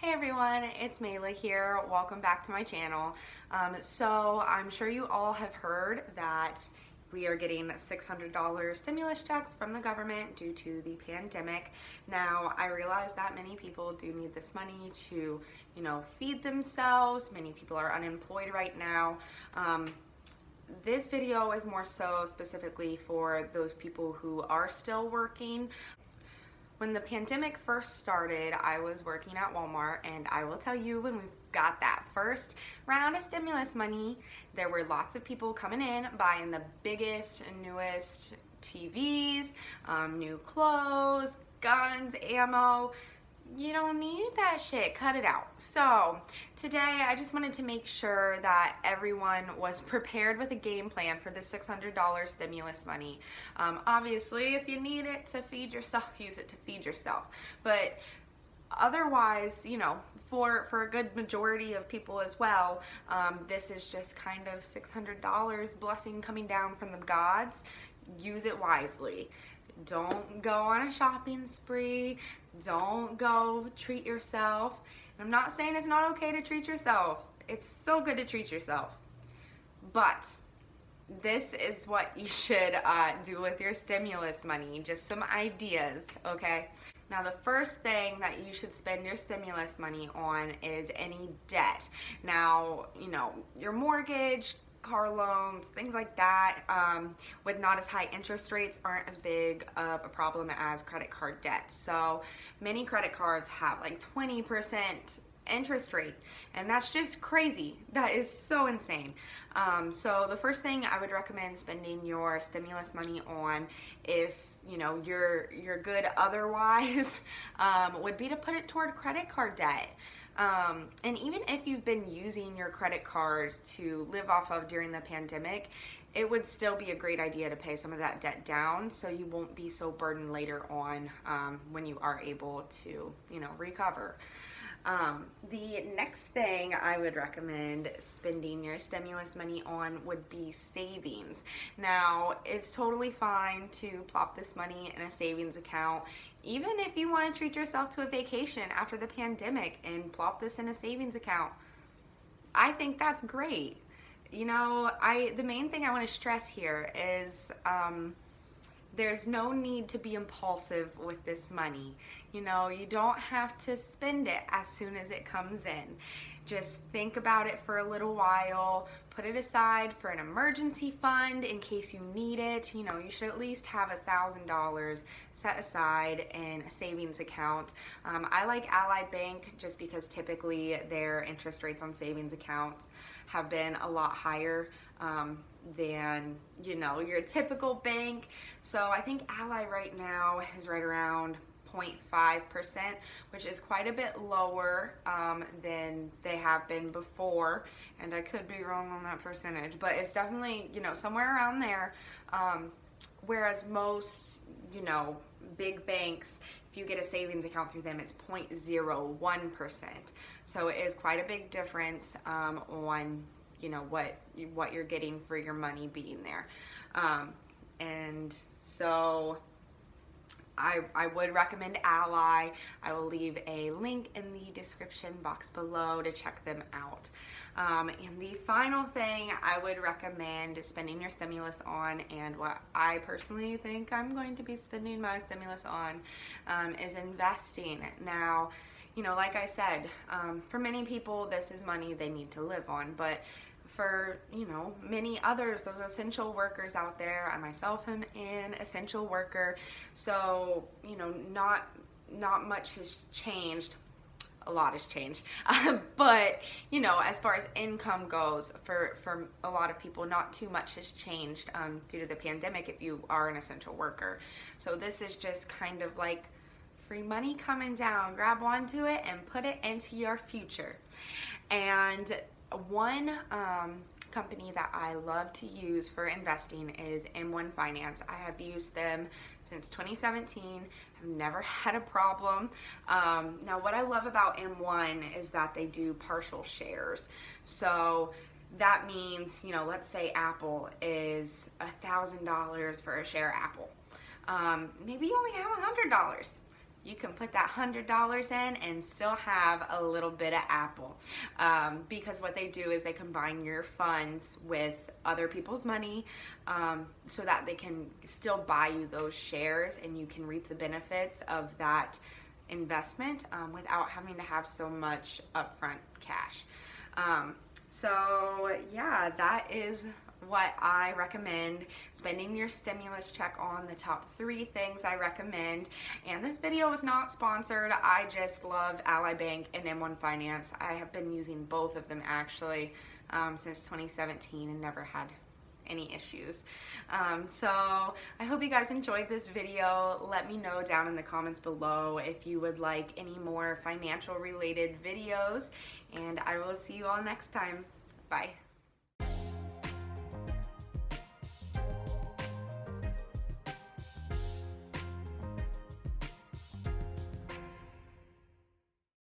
Hey everyone, it's Mayla here. Welcome back to my channel. So I'm sure you all have heard that we are getting $600 stimulus checks from the government due to the pandemic. Now, I realize that many people do need this money to, feed themselves. Many people are unemployed right now. This video is more so specifically for those people who are still working. When the pandemic first started, I was working at Walmart, and I will tell you, when we got that first round of stimulus money, there were lots of people coming in buying the biggest and newest TVs, new clothes, guns, ammo. You don't need that shit. Cut it out. So today I just wanted to make sure that everyone was prepared with a game plan for the $600 stimulus money. Obviously, if you need it to feed yourself, use it to feed yourself. But otherwise, for a good majority of people as well, this is just kind of $600 blessing coming down from the gods. Use it wisely. Don't go on a shopping spree. Don't go treat yourself. And I'm not saying it's not okay to treat yourself. It's so good to treat yourself. But this is what you should do with your stimulus money. Just some ideas, okay? Now, the first thing that you should spend your stimulus money on is any debt. Now, your mortgage, car loans, things like that, with not as high interest rates, aren't as big of a problem as credit card debt. So many credit cards have like 20% interest rate, and that's just crazy. That is so insane. So the first thing I would recommend spending your stimulus money on, if you're good otherwise, would be to put it toward credit card debt. And even if you've been using your credit card to live off of during the pandemic, it would still be a great idea to pay some of that debt down so you won't be so burdened later on when you are able to, recover. The next thing I would recommend spending your stimulus money on would be savings. Now, it's totally fine to plop this money in a savings account, even if you want to treat yourself to a vacation after the pandemic and plop this in a savings account. I think that's great. The main thing I want to stress here is there's no need to be impulsive with this money. You don't have to spend it as soon as it comes in. Just think about it for a little while, put it aside for an emergency fund in case you need it. You should at least have $1,000 set aside in a savings account. I like Ally Bank just because typically their interest rates on savings accounts have been a lot higher than your typical bank. So I think Ally right now is right around 0.5%, which is quite a bit lower than they have been before, and I could be wrong on that percentage, but it's definitely somewhere around there. Whereas most big banks, if you get a savings account through them, it's 0.01%. So it is quite a big difference on what you're getting for your money being there. And so I would recommend Ally. I will leave a link in the description box below to check them out. And the final thing I would recommend spending your stimulus on, and what I personally think I'm going to be spending my stimulus on, is investing. Now, like I said, for many people, this is money they need to live on, but for many others, those essential workers out there, I myself am an essential worker, so not much has changed. A lot has changed, but as far as income goes, for a lot of people, not too much has changed due to the pandemic if you are an essential worker. So this is just kind of like free money coming down. Grab onto it and put it into your future. And one company that I love to use for investing is M1 Finance. I have used them since 2017. I've never had a problem. Now, what I love about M1 is that they do partial shares. So that means, let's say Apple is $1,000 for a share of Apple. Maybe you only have $100. you can put that $100 in and still have a little bit of Apple, because what they do is they combine your funds with other people's money, so that they can still buy you those shares and you can reap the benefits of that investment, without having to have so much upfront cash. So yeah, that is what I recommend spending your stimulus check on, the top 3 things I recommend. And this video is not sponsored. I just love Ally Bank and M1 Finance. I have been using both of them actually since 2017 and never had any issues. So I hope you guys enjoyed this video. Let me know down in the comments below if you would like any more financial related videos, and I will see you all next time. Bye.